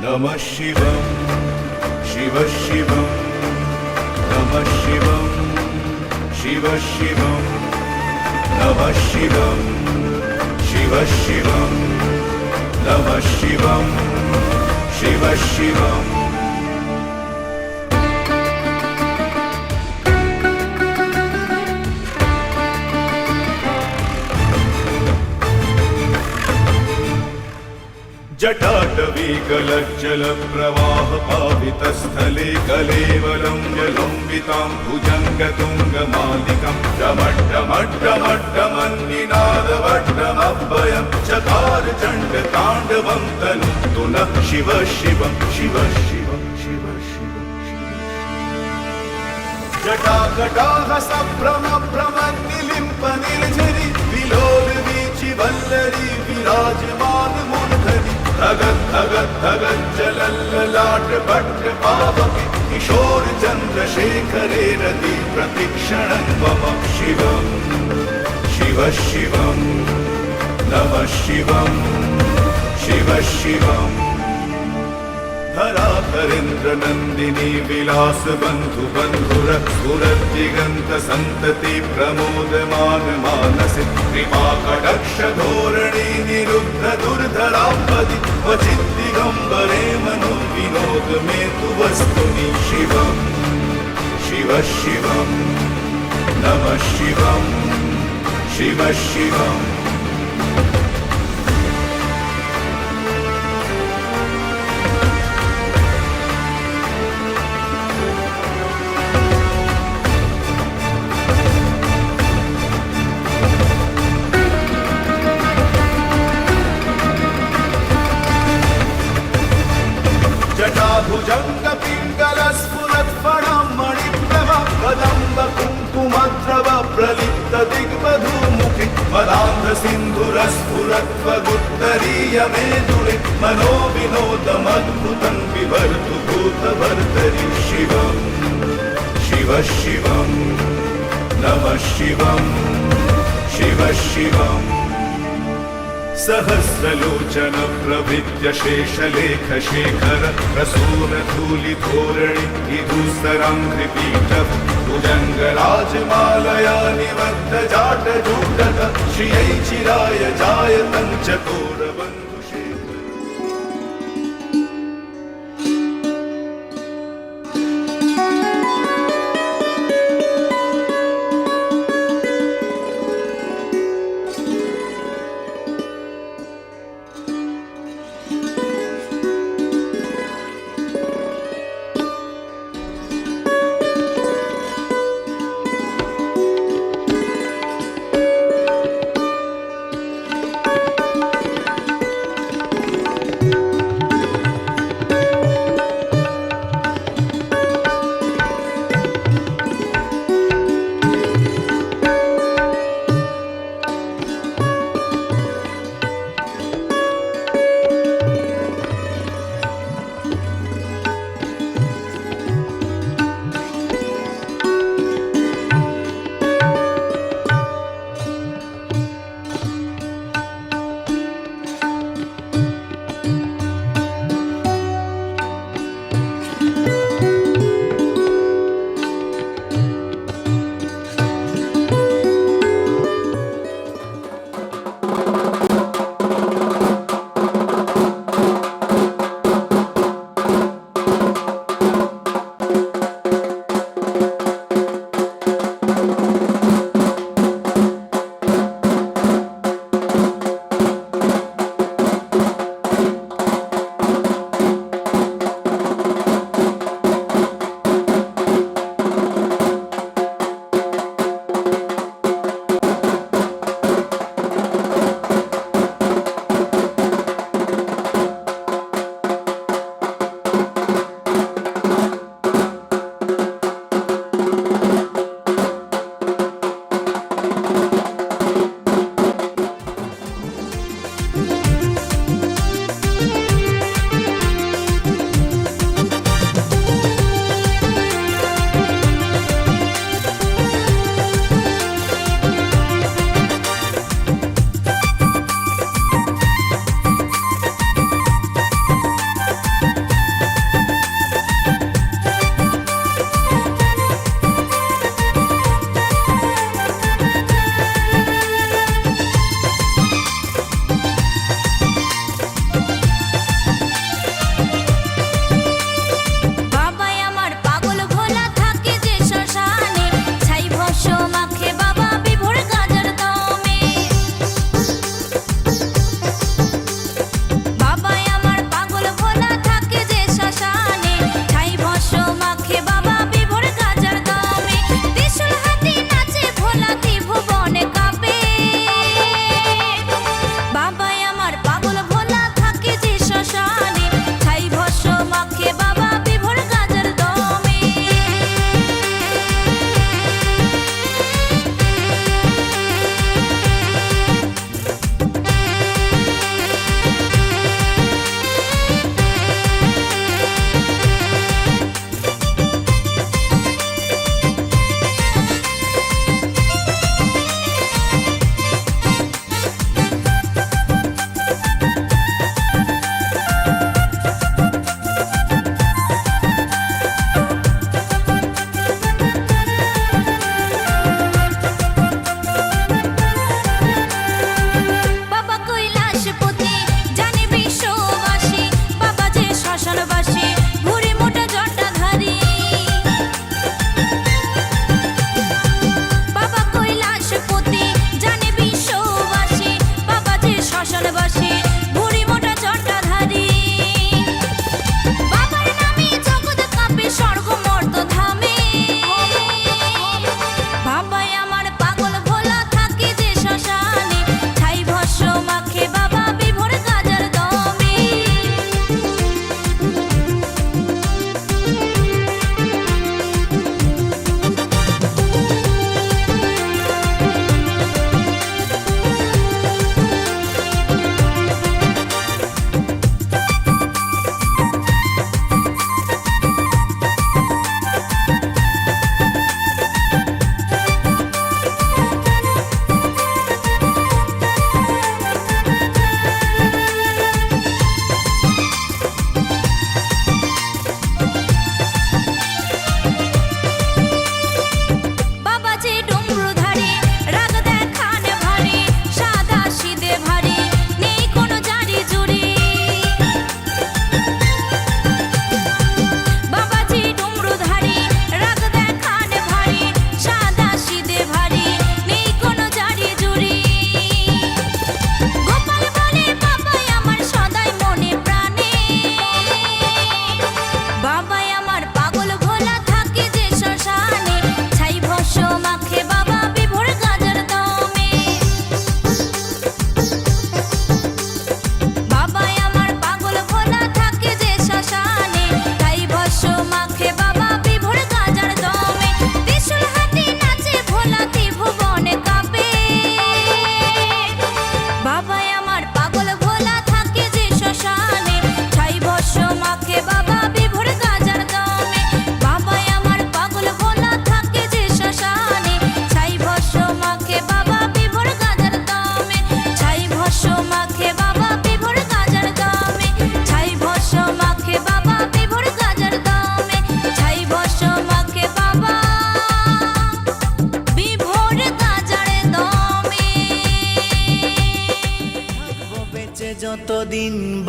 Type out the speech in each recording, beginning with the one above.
नमः शिवं शिव शिवं नमः शिवं शिव शिवं नमः शिवं शिव शिवं नमः शिवं शिव शिवम् जटाटवी गलज्जलप्रवाह पावितस्थले कलेवलं जलम्बितां भुजङ्गतुङ्गमालिकां डमड्डमड्डमड्डमन्निनादवड्डमभयं चकार चण्डताण्डवं तनोतु नः शिव शिवं शिव शिवं शिव शिवं जटाकटाः सम्भ्रमभ्रमन्निलिम्पनिर्झरि विलोलवीचि वल्लरी विराजमानमुर्धरि धगत् धगत् धगत् जलल्ललाट भट्ट पावके किशोर चन्द्रशेखरे रति प्रतिक्षणं मम शिवं शिव शिवं नमः शिवं शिव शिवम् धराधरेन्द्र नन्दिनी विलास बन्धु बन्धुरस्फुरद्दिगन्त सन्तति प्रमोदमान मानसि कृपा कटाक्ष धोरणी निरुद्ध दुर्धरापदि क्वचित् दिगम्बरे मनो विनोद मे तु वस्तुनि शिवं शिव शिवं नमः शिवं शिव शिवम् भुजंग पिंगल स्फुरत् फणं मणिप्रभ कदम्ब कुङ्कुमद्रव प्रलिप्त दिग्वधूमुखि मदान्ध सिन्धुरस्फुरत्वगुत्तरीय मेदुरे मनो विनोदमद्भुतं विभर्तु भूतभर्तरि शिवं शिव शिवं नमः शिवं शिव शिवम् सहस्रलोचन प्रभृत्य शेषलेख शेखर प्रसून धूलिधोरणि विधुस्तराङ्घ्रिपीठ भुजङ्गराजमालया निबद्ध जाटजूटक श्रियै चिराय जायतं चकोरबन्धुशेखर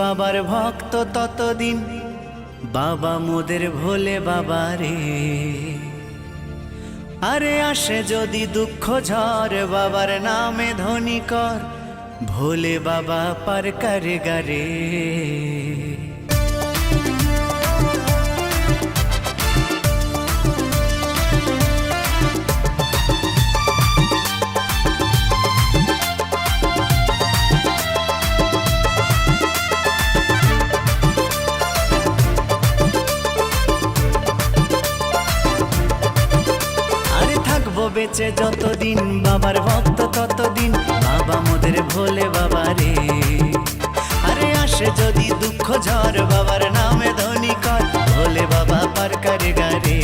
বাবার ভক্ত ততদিন বাবা মোদের ভোলে বাবা রে। আরে আসে যদি দুঃখ ঝড় বাবার নামে ধ্বনি কর, ভোলে বাবা পার করে গারে। বেঁচে যতদিন বাবার ভক্ত ততদিন বাবা মোদের ভোলে বাবা রে। আরে আসে যদি দুঃখ ঝড় বাবার নামে ধ্বনি কর, ভোলে বাবা পার করে গারে।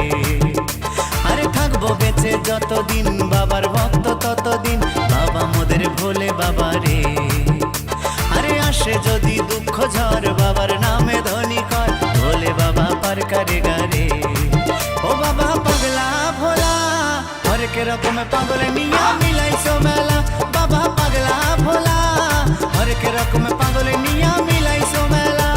আরে থাকবো বেঁচে যতদিন বাবার ভক্ত ততদিন বাবা মোদের ভোলে বাবা রে। আরে আসে যদি দুঃখ ঝড় বাবার নামে ধ্বনি কর, ভোলে বাবা পার করে গারে। ও বাবা পাগলা ভোলা হরেক রকম পাগল নিয়া মিলাইছো মেলা, বাবা পাগলা ভোলা হরেক রকম পাগল নিয়া মিলাইছো মেলা।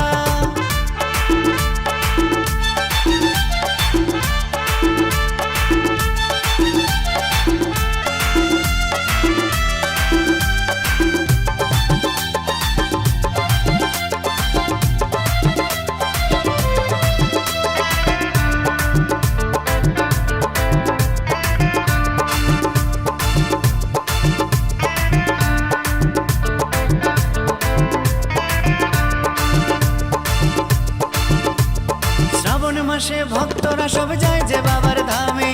মাসে ভক্তরা সব যায় যে বাবার ধামে,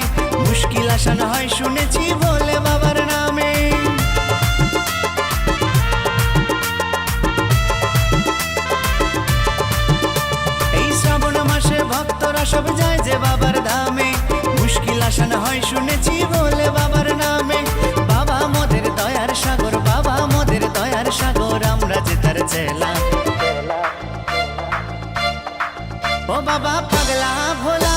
মুশকিল আসান হয় শুনেছি ভোলে বাবার নামে। এই শ্রাবণ মাসে ভক্তরা সব যায় যে বাবার ধামে, মুশকিল আসান হয় শুনেছি ভোলে বাবার নামে। বাবা মোদের দয়ার সাগর, বাবা মোদের দয়ার সাগর, আমরা যে তার চেলা। ও বাবা পাগলা ভোলা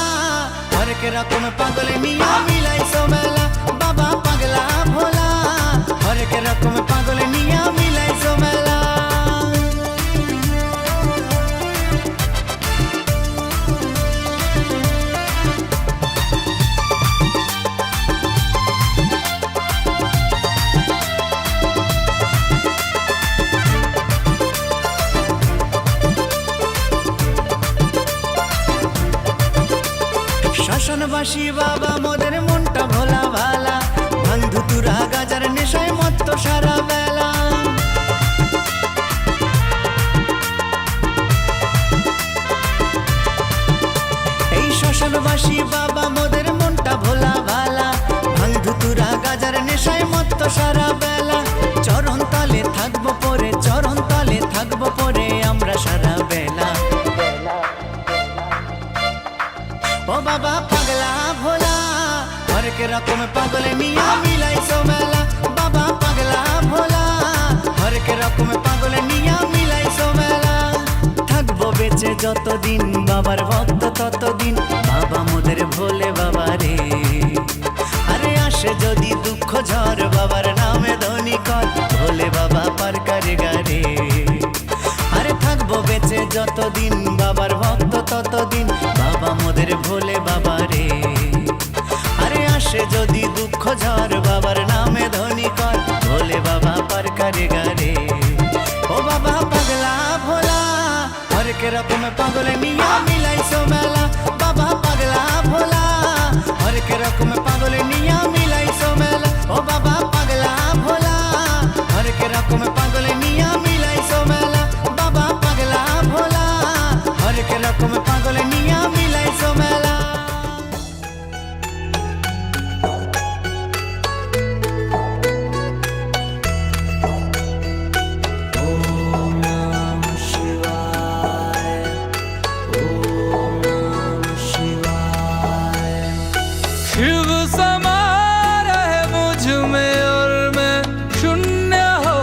হরেক রকম পাগল নিয়া মিলাইছো মেলা, বাবা পাগলা ভোলা হরেক রকম পাগল নিয়া মিলাইছো মেলা। শ্মশানবাসী বাবা মোদের মনটা ভোলা ভালা, ভাঙ ধুতুরা গাজার নেশায় মত্ত সারা বেলা। এই শ্মশানবাসী বাবা মোদের মনটা ভোলা ভালা, ভাঙ ধুতুরা গাজার নেশায় মত্ত সারা বেলা। চরণ তলে থাকবো পরে, চরণ তলে থাকবো পরে আমরা সারা বেলা। ও বাবা পাগলা ভোলা হরেক রকম পাগল নিয়া মিলাইছো মেলা, বাবা পাগলা ভোলা হরেক রকম পাগল নিয়া মিলাইছো মেলা। থাকবো বেঁচে যতদিন বাবার ভক্ত ততদিন বাবা মোদের ভোলে বাবা রে। আরে আসে যদি দুঃখ ঝড় বাবার নামে ধ্বনি কর, ভোলে বাবা পার করে গারে। আরে থাকবো বেঁচে যতদিন বাবার ভক্ত ততদিন বাবা মোদের ভোলে বাবা রে। আরে আসে যদি দুঃখ ঝড় বাবার নামে ধ্বনি কর, ভোলে বাবা পার করে গারে। ও বাবা পাগলা ভোলা হরেক রকম পাগল নিয়া মিলাইছো মেলা, বাবা পাগলা ভোলা হরেক রকম পাগল নিয়া মিলাইছো মেলা। ও বাবা পাগলা ভোলা হরেক রকম পাগল নিয়া মিলাইছো মেলা, বাবা পাগলা ভোলা হরেক রকম পাগল নিয়া মিলাইছো মেলা। शिव समा रहे मुझ में और मैं शून्य हो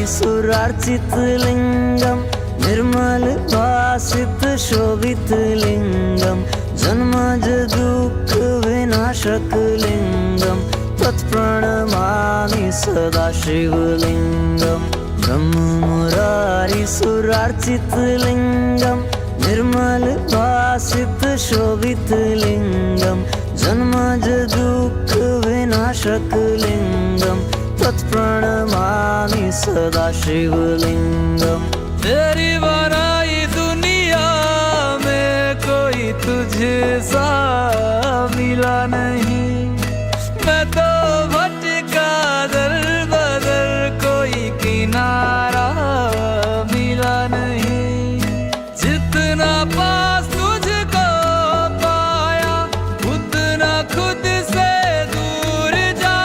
सुरार्चित लिंगम निर्मल भासित शोभित लिंगम जन्मज दुःख विनाशक लिंगम तत्प्रणमामि सदा शिवलिंगम ब्रह्म मुरारी सुरार्चित लिंगम निर्मल भासित शोभित लिंगम जन्मज दुःख विनाशक लिंगम तत्प्रणमामि सदा शिवलिंगम। तेरी बनाई दुनिया में कोई तुझे सा मिला नहीं, मैं तो भटका दर बदर कोई किनारा मिला नहीं। जितना पास तुझको पाया उतना खुद से दूर जा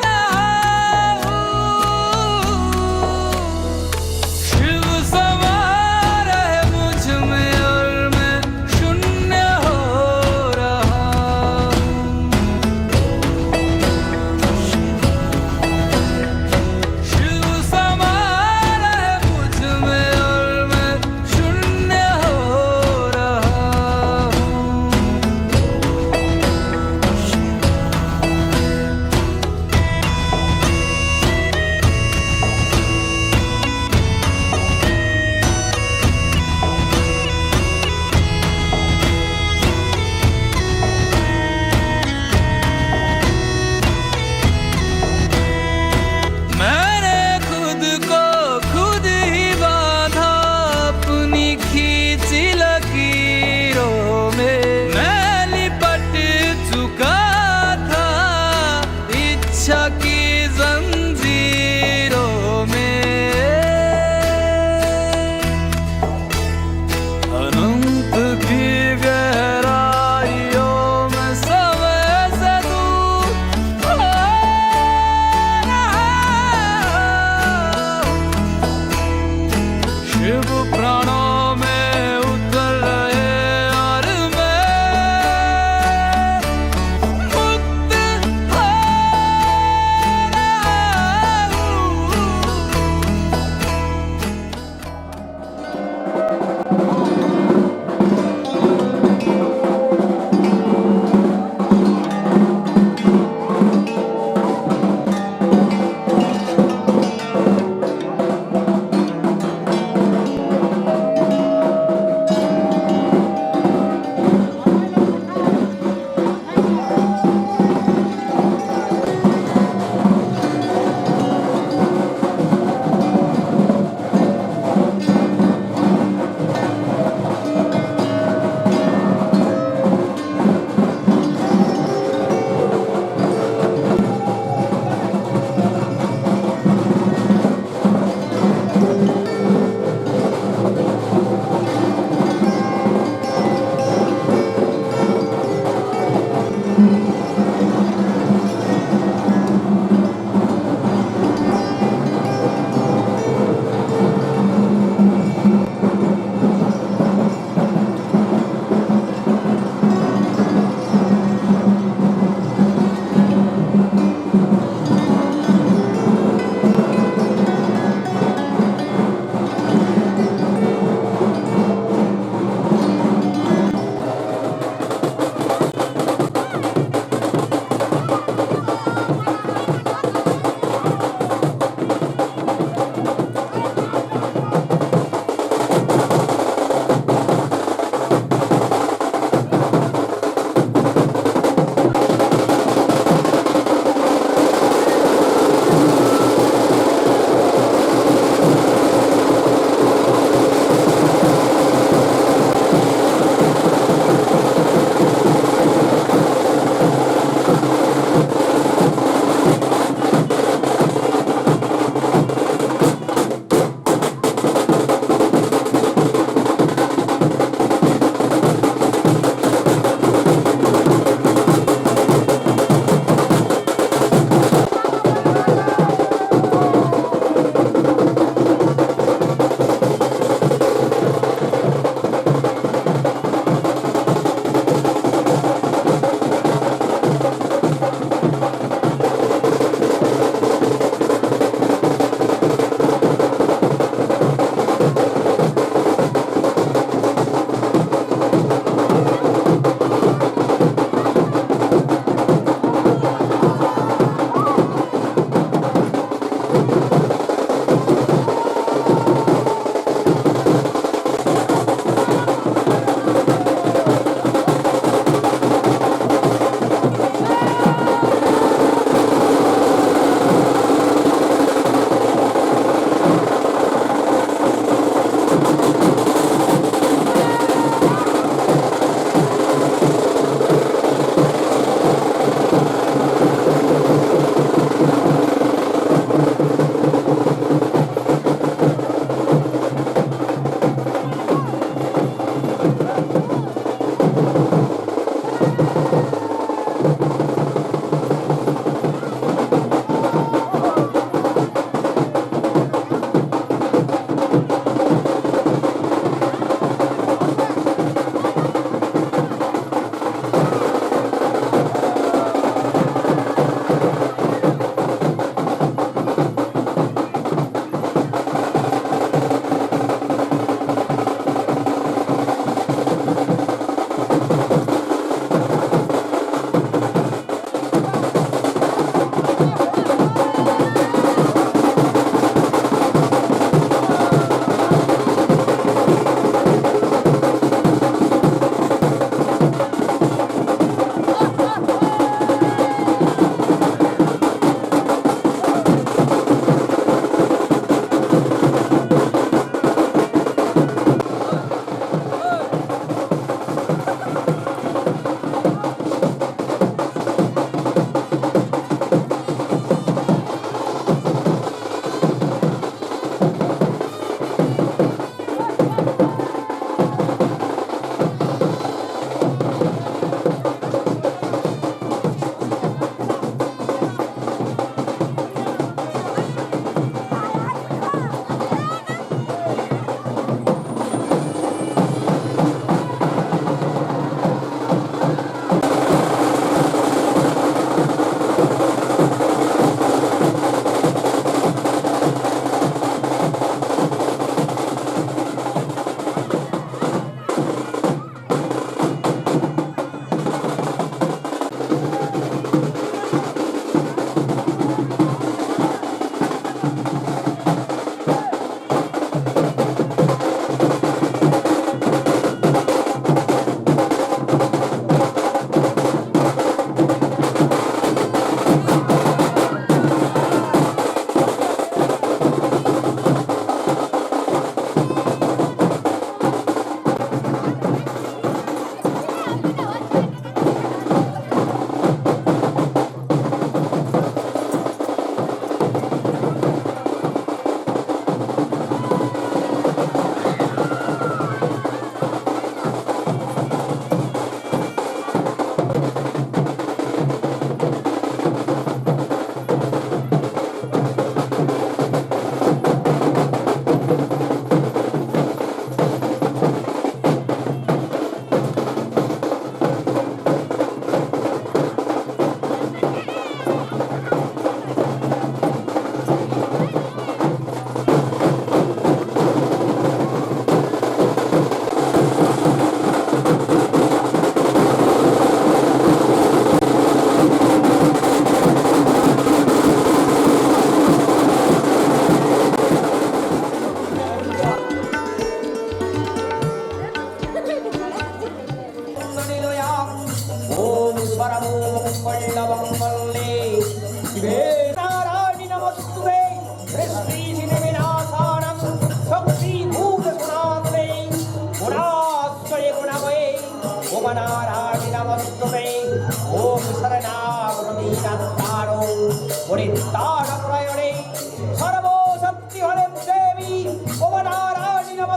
रहा हूँ। शिव समा रहे मुझ में और मैं शून्य हो रहा हूँ।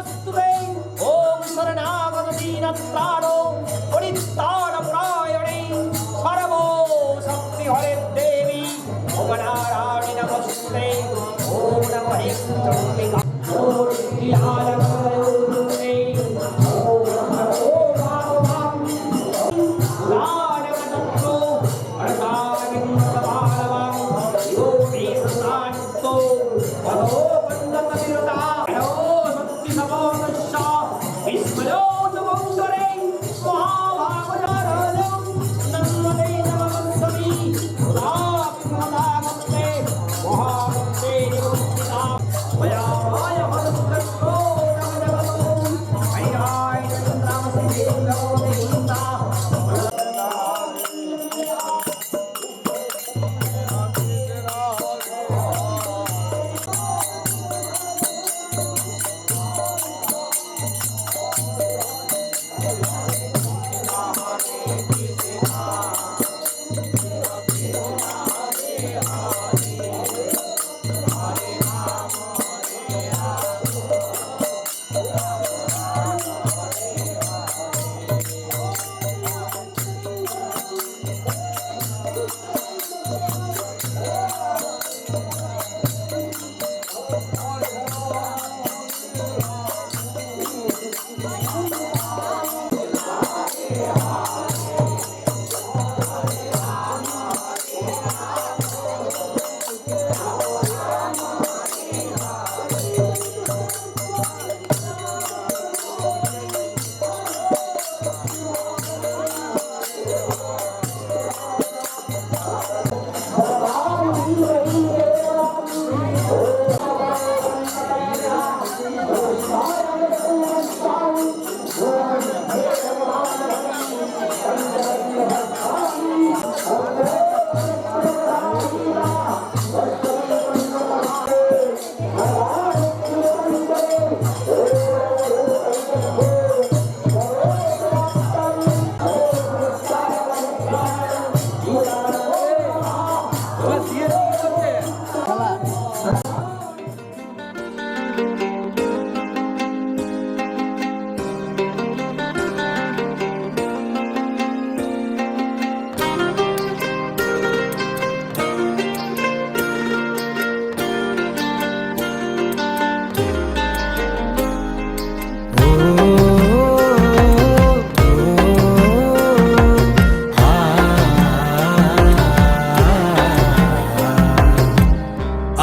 नमस्तुते ओम शरणागत दीनत्राणो परित्राणपरायणे सर्वो शक्ति हरे देवी भुवनारायणी नमस्ते ओम नमः चंडिका ओम श्रीहारमयोरुते ओम नमो भागवतं लाडकदत्तो अर्थाविन्दमानवं योगी सन्तो वदो वन्दतविरता हरो शक्ति समोदस्सा विस्मयो नमोऽन्तरे महाभागवतारजं नन्मते नमस्समि उदापिमदागते महाभक्ते निवृत्तिता मयाय मदुक्तो नमजगतो हैराय चन्द्रामसे नमो देवता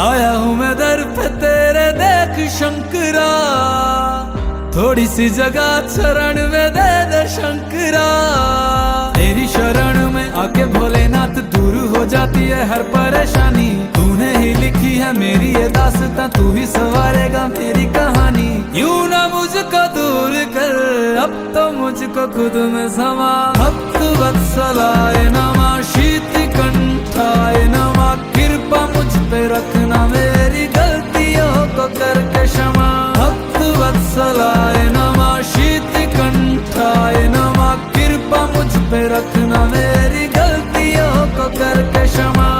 आया हूँ मैं दर पे तेरे देख शंकरा, थोड़ी सी जगह शरण में दे दे शंकरा। तेरी शरण में आके भोलेनाथ दूर हो जाती है हर परेशानी। तूने ही लिखी है मेरी ये दास्तां, तू ही संवारेगा मेरी कहानी। यूं ना मुझको दूर कर, अब तो मुझको खुद में समा। भक्त वत्सलाय नमः, शीत कंठाय नमः। कृपा मुझ पे रखना, मेरी गलतियों को करके क्षमा। भक्त वत्सलाय नमः, शीत कंठाय नमः। कृपा मुझ पे रखना, मेरी गलतियों को करके क्षमा।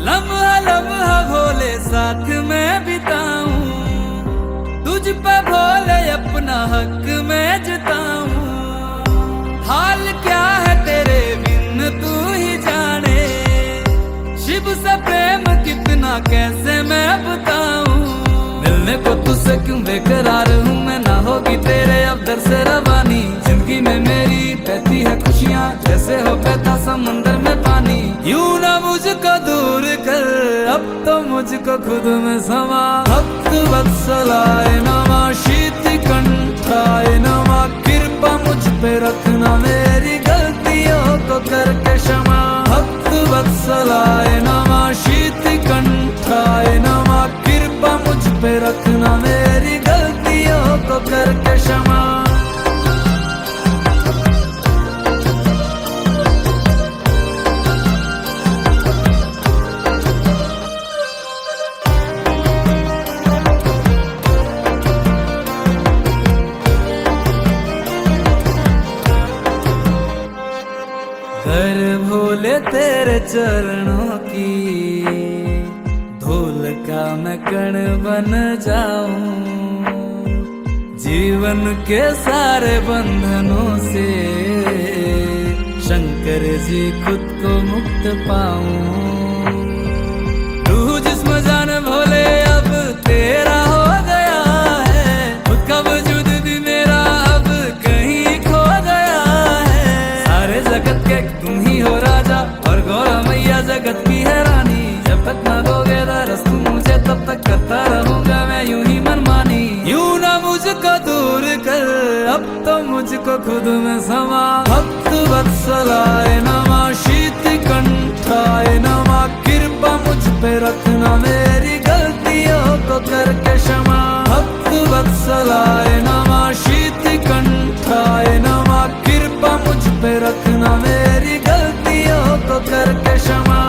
लम्हा लम्हा भोले साथ में बिताऊं, तुझ पे भोले अपना हक में जताऊं। हाल क्या है तेरे बिन तू ही जाने, शिव से प्रेम कितना कैसे मैं बताऊं। मिलने को तुझसे क्यों बेकरार हूँ मैं, ना होगी तेरे अब दर से रवानी। जिंदगी में मेरी बहती है खुशियाँ, जैसे हो बहता समंदर में पानी। यूं ना मुझको दूर कर, अब तो मुझको खुद में समा। भक्त वत्सलाय नमः, शीत कंठाय नमः। कृपा मुझ पे रखना, मेरी गलतियों को करके क्षमा। भक्त वत्सलाय नमः, शीत कंठाय नमः। कृपा मुझ पे रखना, मेरी गलतियों को करके क्षमा। कर भोले तेरे चरणों की धूल का मैं कण बन जाऊं, जीवन के सारे बंधनों से शंकर जी खुद को मुक्त पाऊं। तू जिस्म जान भोले अब तेरा हो गया है, खुद का वजूद भी मेरा अब कहीं खो गया है। सारे जगत के तुम ही हो राजा और गौरा मैया जगत की है रानी। जब तक ना दोगे दरस तुम मुझे तब तक करता रहूंगा मैं यूं ही मनमानी। यूं ना मुझको दूर कर अब तो मुझको खुद में समा। भक्त वत्सलाय नमः शीत कंठाय नमः, कृपा मुझ पे रखना मेरी गलतियों को करके क्षमा। भक्त वत्सलाय नमः शीत कंठाय नमः, कृपा मुझ पे रखना मेरी गलतियों को करके क्षमा।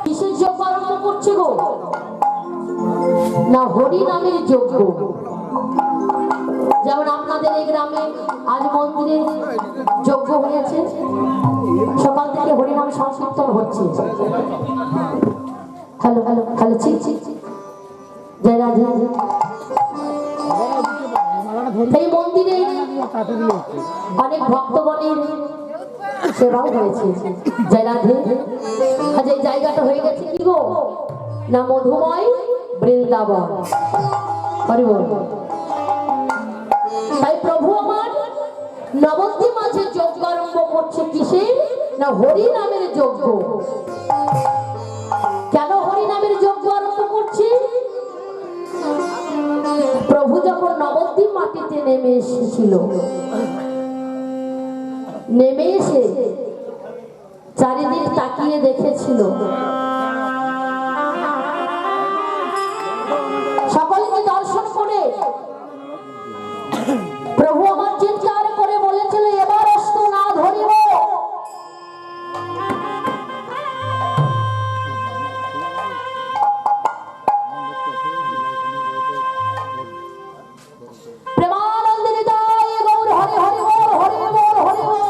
কিসের যজ্ঞ আরম্ভ করছে গো? না হরি নামের যজ্ঞ। যেমন আপনাদের এই গ্রামে আজ মন্দিরে যজ্ঞ হয়েছে, সকাল থেকে হরিনাম সংকীর্তন হচ্ছে। হ্যালো হ্যালো হ্যালো, ঠিক ঠিক, জয় রাধে। এই মন্দিরে অনেক ভক্তগণের সেবাও হয়েছে। জয় রাধে। আজ এই জায়গাটা হয়ে গেছে কি গো? না মধুময় বৃন্দাবন। হরি বল। তাই প্রভু আমার নবদ্বীপ মাঝে যজ্ঞ আরম্ভ করছে কিসে? না হরি নামের যজ্ঞ। কেন হরি নামের যজ্ঞ আরম্ভ করছে? প্রভু যখন নবদ্বীপ মাটিতে নেমে এসেছিল, নেমে এসে চারিদিক তাকিয়ে দেখেছিল, সকলকে দর্শন করে প্রভু আমার চিৎকার করে বলেছিল, এবার অস্ত্র না ধরিব। প্রেমানন্দিনী দাই গৌর হরি হরি বল, হরি বল, হরি বল।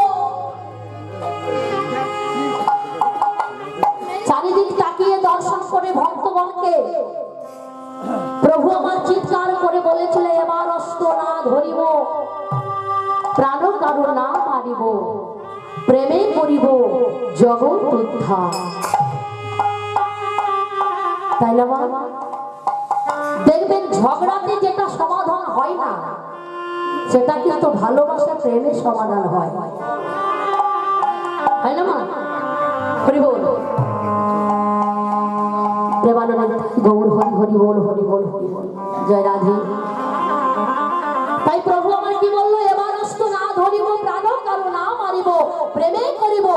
চারিদিক তাকিয়ে দর্শন করে ভক্তগণকে প্রভু আমার চিৎকার করে বলেছিল, এবার অস্ত্র না ধরিব, প্রাণ কারো না মারিব, প্রেমে করিব জগৎ উদ্ধার। তাই না মা? দেখবেন ঝগড়াতে যেটা সমাধান হয় না, সেটা কিন্তু ভালোবাসা প্রেমে সমাধান হয়। তাই না মা? হরি বল। প্রেমানন্দ গৌর হরি হরি বল, হরি বল, হরি বল। জয় রাধে। তাই প্রভু আমার কি বললো? এবার অস্ত্র না ধরিব, প্রাণ কারো না মারিব, প্রেমে করিব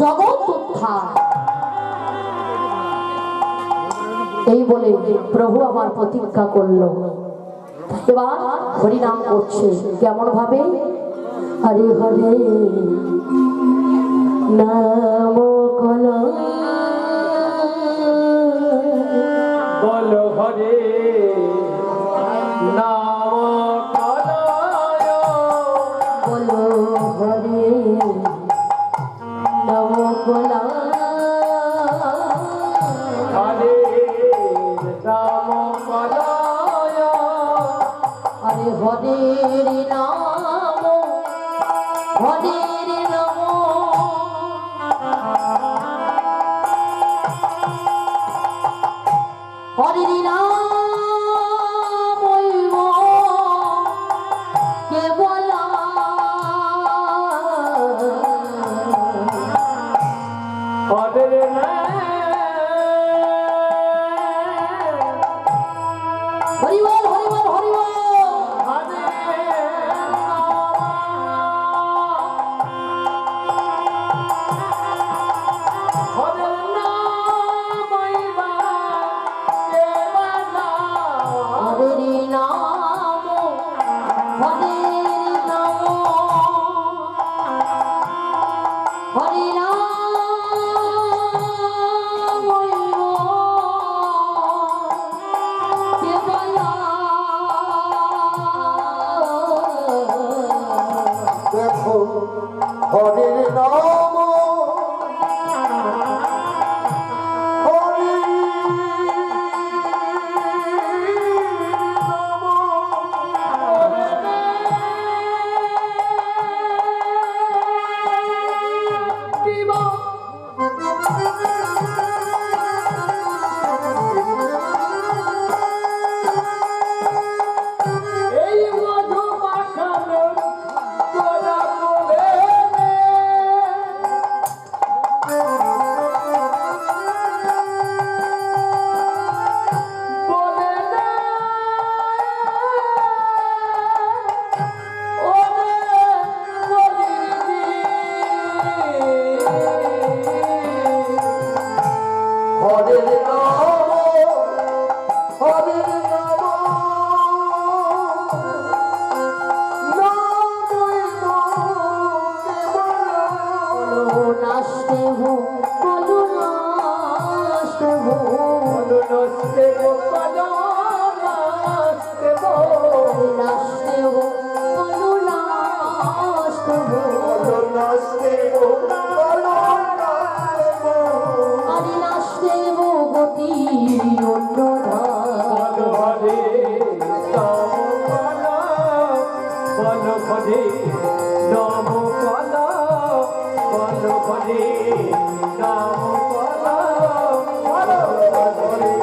জগৎ উদ্ধার। এই বলে প্রভু আমার প্রতিজ্ঞা করলো। এবার হরিনাম করছে কেমন ভাবে? হরে হরে নাম কলা বলো হরে নাম কলায়, বলো হরে নাম কলা, হরে নাম কলায়, হরে হরের নাম, হরের নাম, হরের নাম হইব কেবল, হরে হরি বল, হরি বল, হরি বল। হরির নাম এই মধু মাখানো তোরা বলে বলে না ওরে বলিনি হরির নাম হরির নাম নামই তোকে বলো নাচতে হো বলো নাচতে হো বলো নস্তে গো বলো নাচতে গো নাচতে হো বলো নাচতে হো বলো নাচতে গো বলো নাচতে গো আরে নাচতে হো গতি অন্য ধার বলো হরে নাম বলো বলো হরে নাম বলো বলো হরে নাম বলো বলো হরে